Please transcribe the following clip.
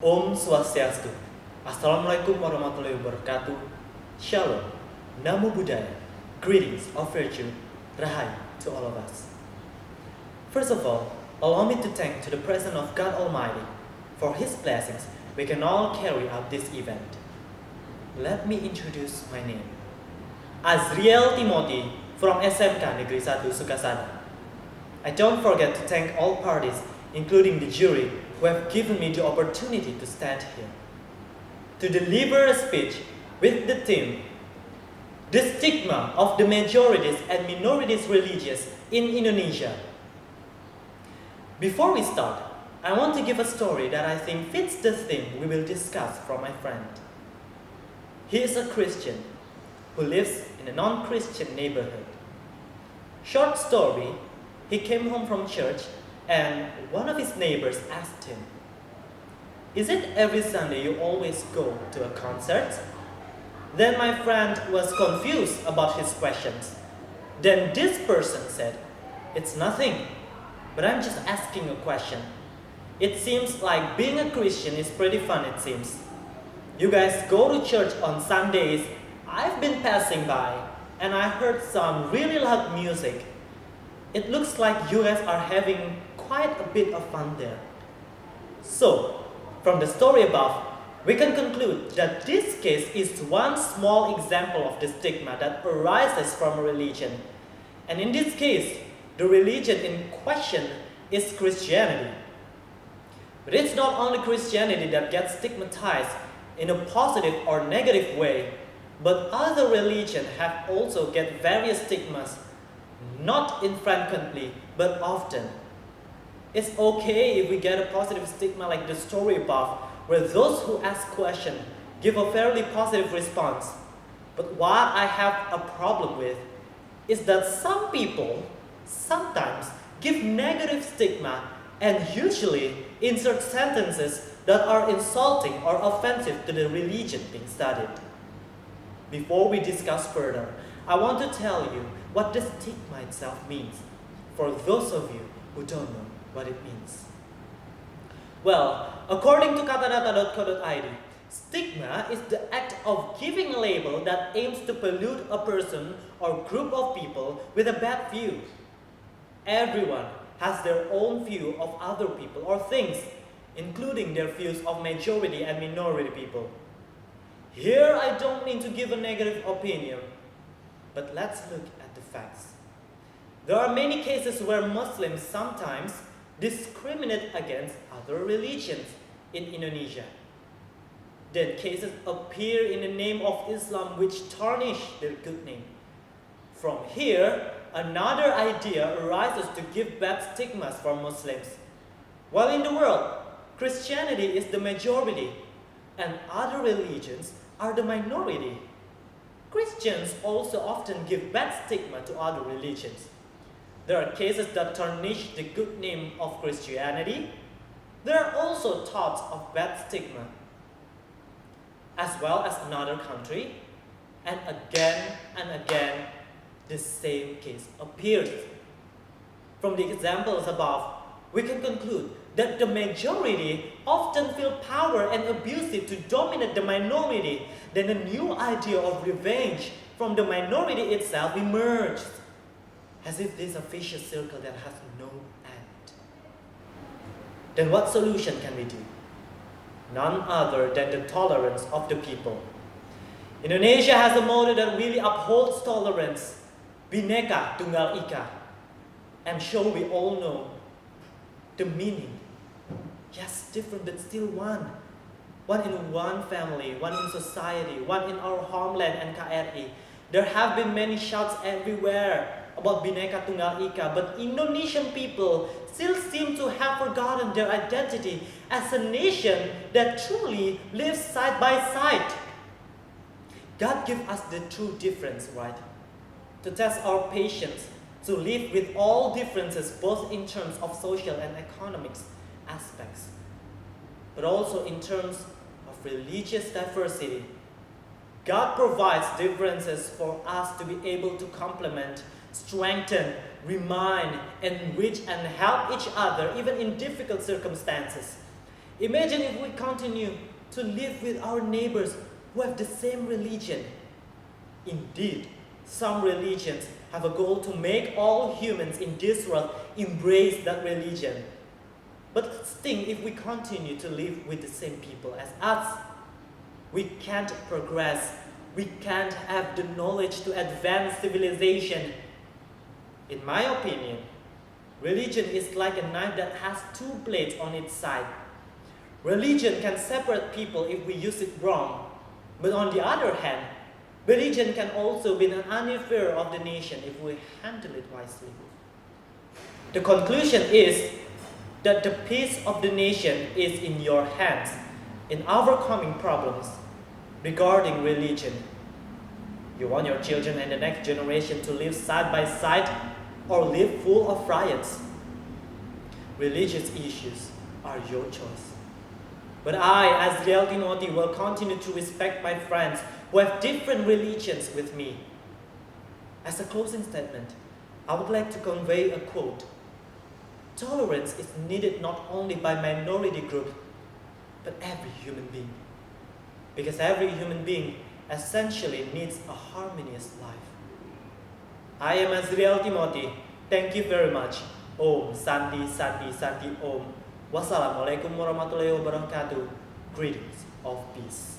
Om Swastiastu. Assalamualaikum warahmatullahi wabarakatuh. Shalom. Namo Buddhaya. Greetings of virtue. Rahayu to all of us. First of all, allow me to thank to the presence of God Almighty for His blessings we can all carry out this event. Let me introduce my name. Azriel Timothy from SMK Negeri 1 Sukasana. I don't forget to thank all parties, including the jury, who have given me the opportunity to stand here, to deliver a speech with the theme, The Stigma of the Majorities and Minorities Religions in Indonesia. Before we start, I want to give a story that I think fits the theme we will discuss from my friend. He is a Christian who lives in a non-Christian neighborhood. Short story, he came home from church and one of his neighbors asked him, "Is it every Sunday you always go to a concert?" Then my friend was confused about his questions. Then this person said, "It's nothing, but I'm just asking a question. It seems like being a Christian is pretty fun, it seems. You guys go to church on Sundays. I've been passing by and I heard some really loud music. It looks like you guys are having quite a bit of fun there." So, from the story above, we can conclude that this case is one small example of the stigma that arises from a religion. And in this case, the religion in question is Christianity. But it's not only Christianity that gets stigmatized in a positive or negative way, but other religions have also get various stigmas, not infrequently, but often. It's okay if we get a positive stigma like the story above, where those who ask questions give a fairly positive response. But what I have a problem with is that some people sometimes give negative stigma and usually insert sentences that are insulting or offensive to the religion being studied. Before we discuss further, I want to tell you what the stigma itself means, for those of you who don't know what it means. Well, according to katadata.co.id, stigma is the act of giving a label that aims to pollute a person or group of people with a bad view. Everyone has their own view of other people or things, including their views of majority and minority people. Here I don't mean to give a negative opinion, but let's look at the facts. There are many cases where Muslims sometimes discriminate against other religions in Indonesia. Then cases appear in the name of Islam which tarnish their good name. From here, another idea arises to give bad stigmas for Muslims. While in the world, Christianity is the majority and other religions are the minority. Christians also often give bad stigma to other religions. There are cases that tarnish the good name of Christianity. There are also thoughts of bad stigma, as well as another country, and again, the same case appears. From the examples above, we can conclude that the majority often feel power and abusive to dominate the minority. Then a new idea of revenge from the minority itself emerged, as if this is a vicious circle that has no end. Then what solution can we do? None other than the tolerance of the people. Indonesia has a motto that really upholds tolerance, Bhinneka Tunggal Ika. I'm sure we all know the meaning. Yes, different but still one. One in one family, one in society, one in our homeland NKRI. There have been many shouts everywhere about Bhinneka Tunggal Ika, but Indonesian people still seem to have forgotten their identity as a nation that truly lives side by side. God gives us the true difference, right? To test our patience, to live with all differences, both in terms of social and economic aspects, but also in terms of religious diversity. God provides differences for us to be able to complement, strengthen, remind, enrich, and help each other even in difficult circumstances. Imagine if we continue to live with our neighbors who have the same religion. Indeed, some religions have a goal to make all humans in this world embrace that religion. But think if we continue to live with the same people as us, we can't progress. We can't have the knowledge to advance civilization. In my opinion, religion is like a knife that has two blades on its side. Religion can separate people if we use it wrong. But on the other hand, religion can also be an unifier of the nation if we handle it wisely. The conclusion is that the peace of the nation is in your hands in overcoming problems regarding religion. You want your children and the next generation to live side by side or live full of riots? Religious issues are your choice. But I, as Real Timothy, will continue to respect my friends who have different religions with me. As a closing statement, I would like to convey a quote. Tolerance is needed not only by minority groups, but every human being. Because every human being essentially needs a harmonious life. I am Azriel Timothy. Thank you very much. Om Santi Santi Santi Om. Wassalamualaikum warahmatullahi wabarakatuh. Greetings of peace.